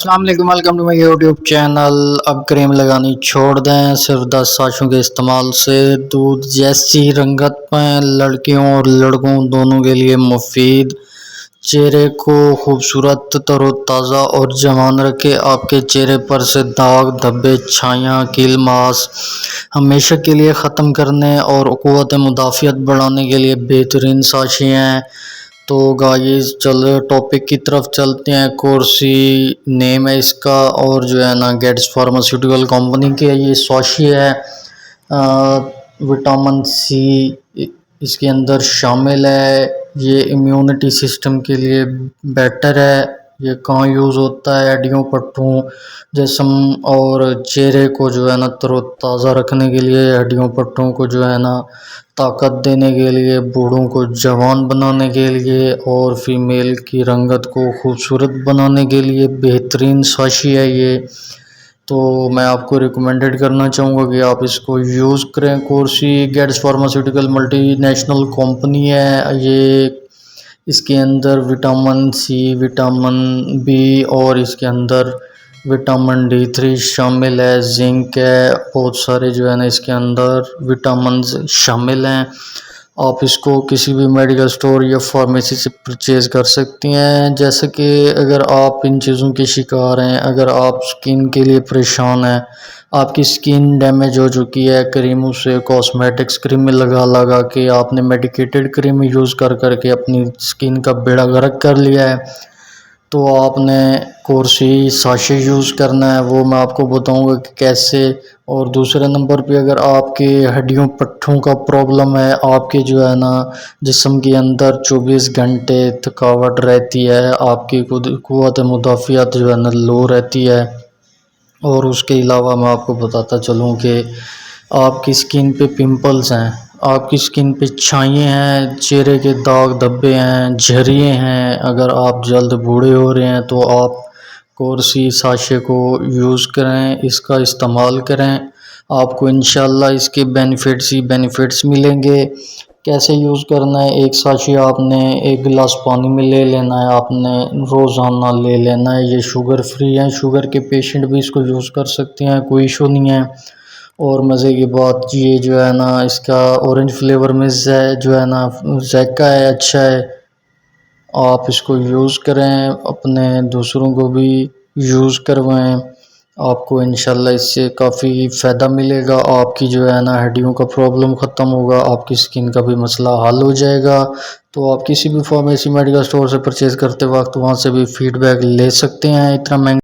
अस्सलाम वालेकुम, welcome to my YouTube channel. अब क्रीम लगानी छोड़ दें सिर्फ 10 साशों के इस्तेमाल से दूध जैसी रंगत में लड़कियों और लड़कों दोनों के लिए मुफीद। चेहरे को खूबसूरत, तरोताज़ा और जवान रखे। आपके चेहरे पर से दाग, धब्बे, छाइयाँ, कील, मांस हमेशा के लिए ख़त्म करने और क़ुव्वत मुदाफ़ियत बढ़ाने के लिए बेहतरीन साशी हैं। तो गाइस चलो टॉपिक की तरफ चलते हैं। कोर्सी नेम है इसका और जो है ना गेट्स फार्मास्यूटिकल कंपनी की है। ये साशी है। विटामिन सी इसके अंदर शामिल है। ये इम्यूनिटी सिस्टम के लिए बेटर है। ये कहाँ यूज़ होता है? हड्डियों, पट्टों, जिस्म और चेहरे को जो है ना तरोताज़ा रखने के लिए, हड्डियों पट्टों को जो है ना ताकत देने के लिए, बूढ़ों को जवान बनाने के लिए और फीमेल की रंगत को खूबसूरत बनाने के लिए बेहतरीन साशी है ये। तो मैं आपको रिकमेंडेड करना चाहूँगा कि आप इसको यूज़ करें। कोर्सी गेट्स फार्मास्यूटिकल मल्टी नेशनल कंपनी है ये। इसके अंदर विटामिन सी, विटामिन बी और इसके अंदर विटामिन D3 शामिल है, जिंक है, बहुत सारे जो है ना इसके अंदर विटामिन शामिल हैं। आप इसको किसी भी मेडिकल स्टोर या फार्मेसी से परचेज़ कर सकती हैं। जैसे कि अगर आप इन चीज़ों के शिकार हैं, अगर आप स्किन के लिए परेशान हैं, आपकी स्किन डैमेज हो चुकी है क्रीमों से, कॉस्मेटिक्स क्रीम में लगा के आपने मेडिकेटेड क्रीम यूज़ कर के अपनी स्किन का बेड़ा गर्क कर लिया है, तो आपने कोर्सी साशे यूज़ करना है। वो मैं आपको बताऊंगा कि कैसे। और दूसरे नंबर पे अगर आपके हड्डियों पट्टों का प्रॉब्लम है, आपके जो है ना जिस्म के अंदर 24 घंटे थकावट रहती है, आपकी क़ुव्वत मुदाफ़ियत जो है ना लो रहती है, और उसके अलावा मैं आपको बताता चलूँ कि आपकी स्किन पे पिंपल्स हैं, आपकी स्किन पे छाइयाँ हैं, चेहरे के दाग धब्बे हैं, झुर्रियाँ हैं, अगर आप जल्द बूढ़े हो रहे हैं तो आप कोर्सी साशे को यूज़ करें, इसका इस्तेमाल करें। आपको इंशाल्लाह इसके बेनिफिट्स ही बेनिफिट्स मिलेंगे। कैसे यूज़ करना है? एक साशे आपने 1 गिलास पानी में ले लेना है, आपने रोज़ाना ले लेना है। ये शुगर फ्री है, शुगर के पेशेंट भी इसको यूज़ कर सकते हैं, कोई इशू नहीं है। और मज़े की बात ये जो है ना इसका ऑरेंज फ्लेवर में जो है ना ज़ायका है, अच्छा है। आप इसको यूज़ करें, अपने दूसरों को भी यूज़ करवाएं। आपको इंशाल्लाह इससे काफ़ी फ़ायदा मिलेगा। आपकी जो है ना हड्डियों का प्रॉब्लम ख़त्म होगा, आपकी स्किन का भी मसला हल हो जाएगा। तो आप किसी भी फार्मेसी मेडिकल स्टोर से परचेज़ करते वक्त वहाँ से भी फ़ीडबैक ले सकते हैं। इतना महंगा